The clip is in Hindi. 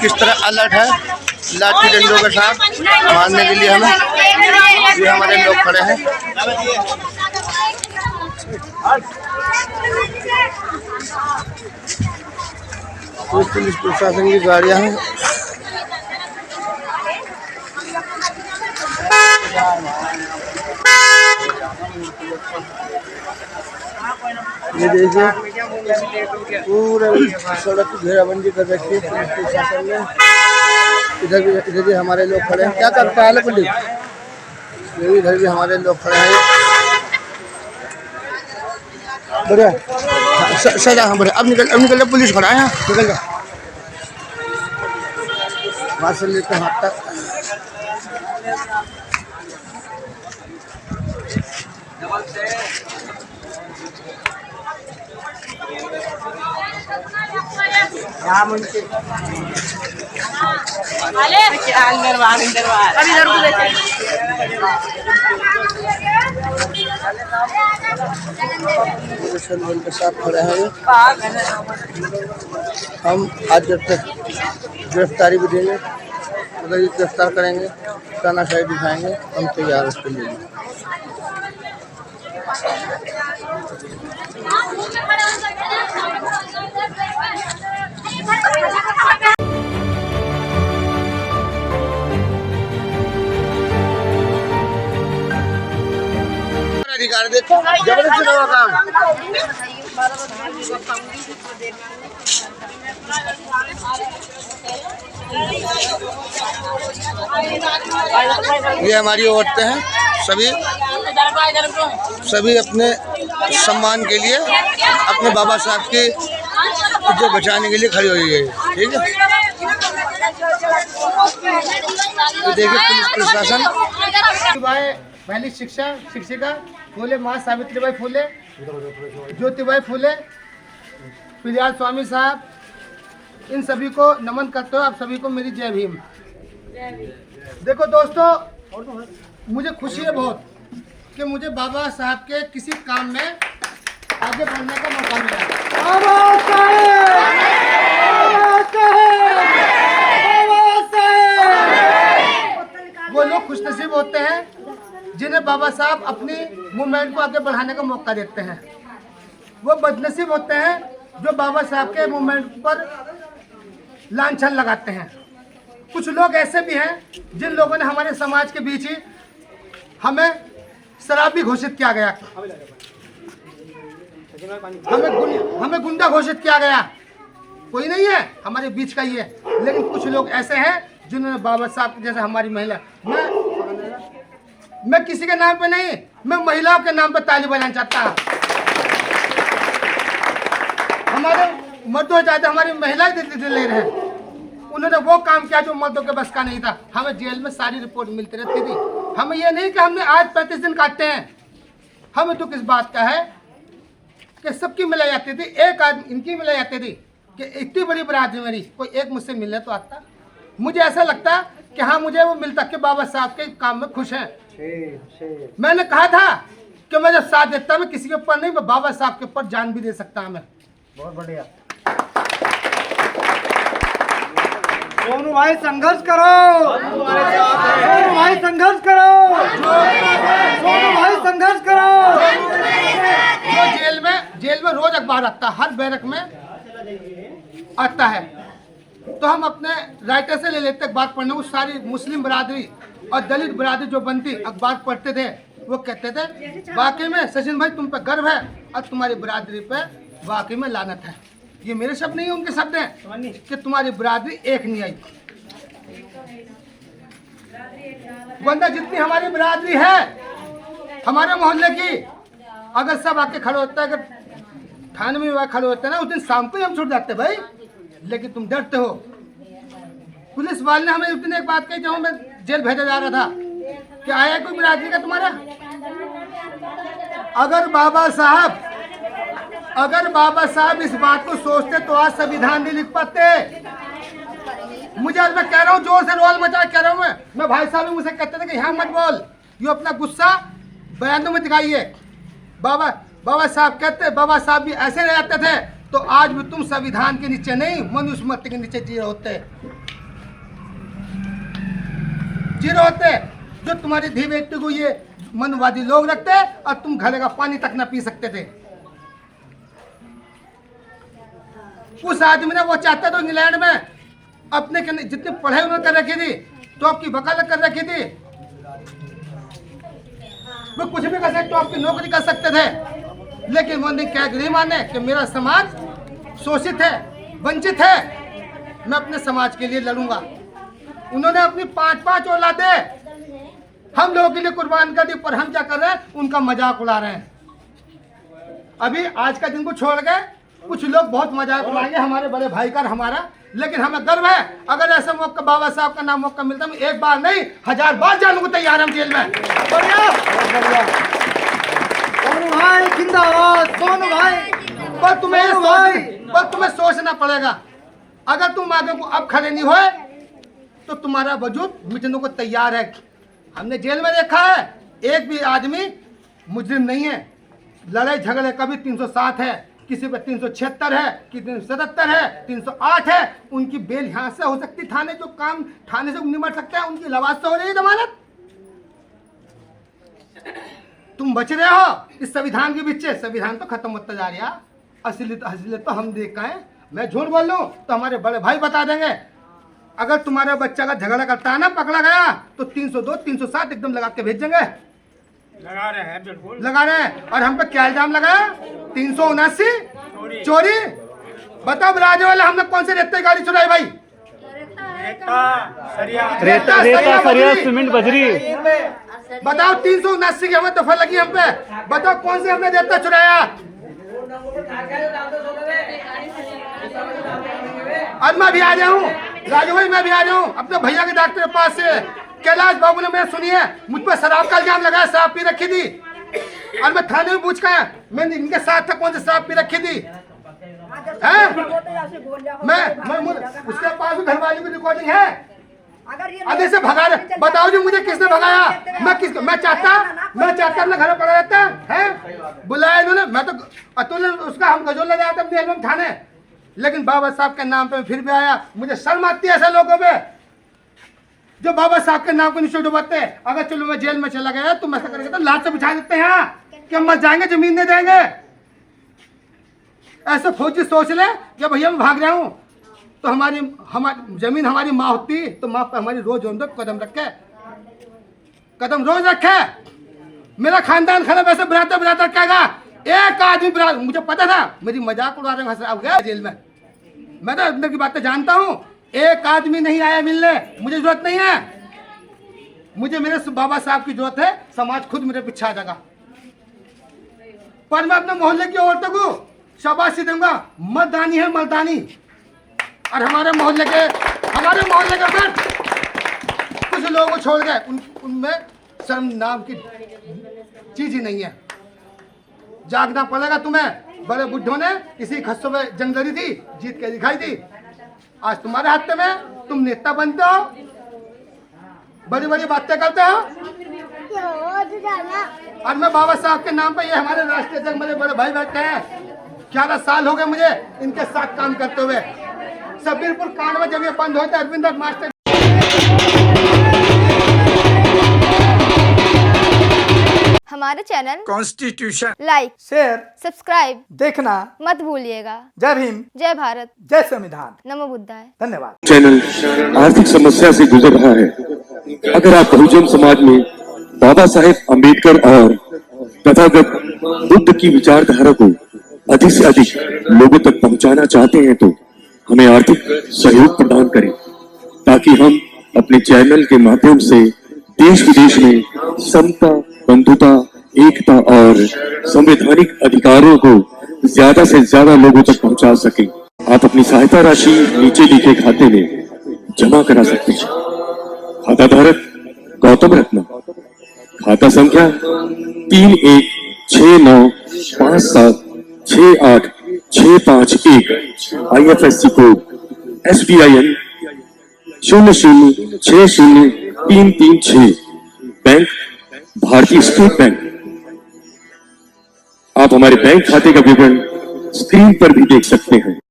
किस तरह अलर्ट है लाठी डंडों के साथ मारने के लिए हमें। ये हमारे लोग खड़े हैं। पुलिस प्रशासन की गाड़ियां हैं। ये देखिए पूरे सड़क की घेराबंदी कर रखी है पुलिस प्रशासन ने। इधर भी हमारे लोग खड़े हैं। क्या करता है पुलिस? ये इधर भी हमारे लोग खड़े हैं। बढ़िया सजा। हाँ बढ़िया। अब निकल पुलिस खड़ा है। यहाँ निकल जा वहाँ से लेकर हाथ तक। के साथ खड़े हैं। हम आज जब तक गिरफ्तारी भी देंगे, अगर ये गिरफ्तार करेंगे, तानाशाही दिखाएंगे, हम तैयार उसके लिए। अधिकार देखो जबरदस्ती का काम। ये हमारी औरतें हैं। सभी अपने सम्मान के लिए, अपने बाबा साहब की इज्जत बचाने के लिए खड़ी हुई है। ठीक है। तो देखिए पुलिस प्रशासन। पहली शिक्षिका फूले माँ सावित्रीबाई फूले, ज्योतिबाई फूले, पिरियाल स्वामी साहब, इन सभी को नमन करते हो। आप सभी को मेरी जय भीम। देखो दोस्तों, मुझे खुशी है बहुत कि मुझे बाबा साहब के किसी काम में आगे बढ़ने का मौका मिला। वो लोग खुशनसीब होते हैं जिन्हें बाबा साहब अपनी मूवमेंट को आगे बढ़ाने का मौका देते हैं। वो बदनसीब होते हैं जो बाबा साहब के मूवमेंट पर लांछन लगाते हैं। कुछ लोग ऐसे भी हैं जिन लोगों ने हमारे समाज के बीच ही हमें शराबी घोषित किया गया, हमें गुंडा घोषित किया गया। कोई नहीं है, हमारे बीच का ही है। लेकिन कुछ लोग ऐसे हैं जिन्होंने बाबा साहब जैसे हमारी महिला, मैं किसी के नाम पे नहीं, मैं महिलाओं के नाम पे ताली बजाना चाहता हूँ। हमारे मर्दों ज्यादा हमारी महिलाएं ले रहे हैं। उन्होंने वो काम किया जो मर्दों के बस का नहीं था। हमें जेल में सारी रिपोर्ट मिलती रहती थी। हमें ये नहीं कि हमने आज 35 दिन काटते हैं। हमें दुख इस बात का है कि सबकी मिलाई जाती थी, एक आदमी इनकी मिलाई जाती थी कि इतनी बड़ी बरादरी मेरी, कोई एक मुझसे मिलने तो आता। मुझे ऐसा लगता कि हाँ, मुझे वो मिलता कि बाबा साहब के काम में खुश हैं। मैंने कहा था कि मैं जब साथ देता मैं किसी के ऊपर नहीं, मैं बाबा साहब के ऊपर जान भी दे सकता हूं। मैं बहुत बढ़िया। सोनू भाई संघर्ष करो, सोनू भाई संघर्ष करो, सोनू भाई संघर्ष करो। जो जेल में रोज अखबार आता है, हर बैरक में आता है। तो हम अपने राइटर से ले लेते अखबार पढ़ने को। सारी मुस्लिम बरादरी और दलित बरादरी जो बनती अखबार पढ़ते थे, वो कहते थे वाकई में सचिन भाई तुम पे गर्व है और तुम्हारी बरादरी पे वाकई में लानत है। ये मेरे शब्द नहीं है, उनके शब्द हैं कि तुम्हारी बरादरी एक नहीं आई। वरना जितनी हमारी बरादरी है हमारे मोहल्ले की, अगर सब आके खड़े होता है, अगर थाने में खड़े होते हैं ना, उस दिन शाम को ही हम छूट जाते भाई। लेकिन तुम डरते हो। पुलिस वाले ने हमें उस दिन एक बात कही जब मैं जेल भेजा जा रहा था कि आया कोई बरादरी का तुम्हारा। अगर बाबा साहब इस बात को सोचते तो आज संविधान नहीं लिख पाते। मुझे आज मैं कह रहा हूँ, जोर से रोल मचा कह रहा हूँ मैं भाई साहब भी मुझसे कहते थे कि यहाँ मत बोल, ये अपना गुस्सा बयानों में दिखाइए। बाबा साहब कहते, बाबा साहब भी ऐसे रह जाते थे तो आज भी तुम संविधान के नीचे नहीं, मनुस्मृति के नीचे जी होते। जीरो होते, जो तुम्हारी धी बेटी को ये मनवादी लोग रखते और तुम घड़े का पानी तक ना पी सकते थे। उस आदमी ने वो चाहता तो इंग्लैंड में अपने जितने पढ़ाई उन्होंने कर रखी थी, तो आपकी वकालत कर रखी थी, वो कुछ भी कर सकते, तो आपकी नौकरी कर सकते थे, लेकिन वो क्या नहीं माने कि मेरा समाज शोषित है, वंचित है, मैं अपने समाज के लिए लड़ूंगा। उन्होंने अपनी 5-5 औलादे हम लोगों के लिए कुर्बान कर दी, पर हम क्या कर रहे हैं, उनका मजाक उड़ा रहे हैं। अभी आज का दिन को छोड़ के कुछ लोग बहुत मजाक उड़ाएंगे हमारे बड़े भाई का, हमारा, लेकिन हमें गर्व है। अगर ऐसा मौका बाबा साहब का नाम मौका मिलता, मैं एक बार नहीं 1000 बार जाने को तैयार हम जेल में। बढ़िया बढ़िया। सोनू भाई जिंदाबाद, सोनू भाई। पर तुम्हें सोचना पड़ेगा, अगर तुम आगे को अब खड़े नहीं होए तो तुम्हारा वजूद मिटने को तैयार है। हमने जेल में देखा है, एक भी आदमी मुजरिम नहीं है। लड़ाई झगड़े कभी 307 है, किसी पे 376 है, किसी 377 है, 308 है। उनकी बेल यहाँ से हो सकती, थाने जो काम थाने से निमट सकते हैं, उनकी लवाज से हो रही है जमानत। तुम बच रहे हो इस संविधान के पीछे। संविधान तो खत्म होता जा रहा, असलियत तो हम देख हैं। मैं झूठ बोल लूं तो हमारे बड़े भाई बता देंगे। अगर तुम्हारा बच्चा का झगड़ा करता है ना, पकड़ा गया तो 302 307 एकदम लगा के भेजेंगे। लगा रहे हैं, बिल्कुल लगा रहे हैं। और हम पे क्या इल्जाम लगाया, 379 चोरी। बताओ राजे वाला हमने कौन से रेत गाड़ी चुराई भाई? रेता सरिया सीमेंट बजरी। बताओ 379 की हमें दफा लगी हम पे। बताओ कौन से हमने रेता चुराया? आज मैं भी आ रहा हूँ राजू भाई, मैं भी आ रहा हूँ अपने भैया के डॉक्टर के पास से। कैलाश बाबू ने मैंने सुनी है मुझ पर शराब का इल्जाम लगाया, शराब पी रखी थी। और मैं थाने में पूछ गया, मैंने इनके साथ था कौन सी शराब पी रखी थी है? मैं उसके पास भी घरवाली की रिकॉर्डिंग है। अरे से भगा रहे, बताओ जी मुझे किसने भगाया? मैं चाहता अपने घर में पड़ा रहता है। बुलाया इन्होंने, मैं तो अतुल उसका हम गजोल लगाया था अपने एल्बम थाने, लेकिन बाबा साहब के नाम पे फिर भी आया। मुझे शर्म आती है ऐसे लोगों पे जो बाबा साहब के नाम को नीचे डुबाते हैं। अगर चलो मैं जेल में चला गया तुम ऐसा करेंगे तो लाश से बिछा देते हैं कि हम मर जाएंगे, जमीन नहीं देंगे। ऐसे फौजी सोच ले कि भैया मैं भाग रहा हूँ तो हमारी जमीन हमारी माँ होती तो माँ पर हमारी रोज कदम रखे, कदम रोज रखे। मेरा खानदान खराब ऐसे बरातर कहेगा। एक आदमी मुझे पता था मेरी मजाक उड़ा रहे हैं, अब गया जेल में। मैं तो अंदर की बातें जानता हूँ। एक आदमी नहीं आया मिलने, मुझे जरूरत नहीं है। मुझे मेरे बाबा साहब की जरूरत है, समाज खुद मेरे पीछे आ जाएगा। पर मैं अपने मोहल्ले की औरतों को शाबाशी दूंगा, मर्दानी है मर्दानी। और हमारे मोहल्ले के अगर कुछ लोगों को छोड़ गए उनमें शर्म नाम की चीज ही नहीं है। जागना पड़ेगा तुम्हें। बड़े बुढ़ों ने किसी खस्सों में जंग लड़ी थी, जीत के दिखाई थी। आज तुम्हारे हाथ में, तुम नेता बनते हो, बड़ी बड़ी बातें करते हो। और मैं बाबा साहब के नाम पे, ये हमारे राष्ट्रीय अध्यक्ष मेरे बड़े भाई बैठे हैं। 11 साल हो गए मुझे इनके साथ काम करते हुए। सबीरपुर कांड में जब ये बंद होता है, अरविंद मास्टर हमारे channel constitution like share subscribe देखना मत भूलिएगा। जय भीम, जय भारत, जय संविधान। नमो बुद्धाय। धन्यवाद। चैनल आर्थिक समस्या से गुजर रहा है। अगर आप बहुजन समाज में बाबा साहेब अम्बेडकर और तथागत बुद्ध की विचारधारा को अधिक से अधिक लोगों तक पहुंचाना चाहते हैं तो हमें आर्थिक सहयोग प्रदान करें, ताकि हम अपने चैनल के माध्यम से देश विदेश में समता, बंधुता, एकता और संवैधानिक अधिकारों को ज्यादा से ज्यादा लोगों तक पहुंचा सके। आप अपनी सहायता राशि नीचे लिखे खाते में जमा करा सकते हैं। खाता धारक गौतम रत्न, खाता संख्या 3169576865 IFSC कोड SBIN 00603336, बैंक भारतीय स्टेट बैंक। आप हमारे बैंक खाते का विवरण स्क्रीन पर भी देख सकते हैं।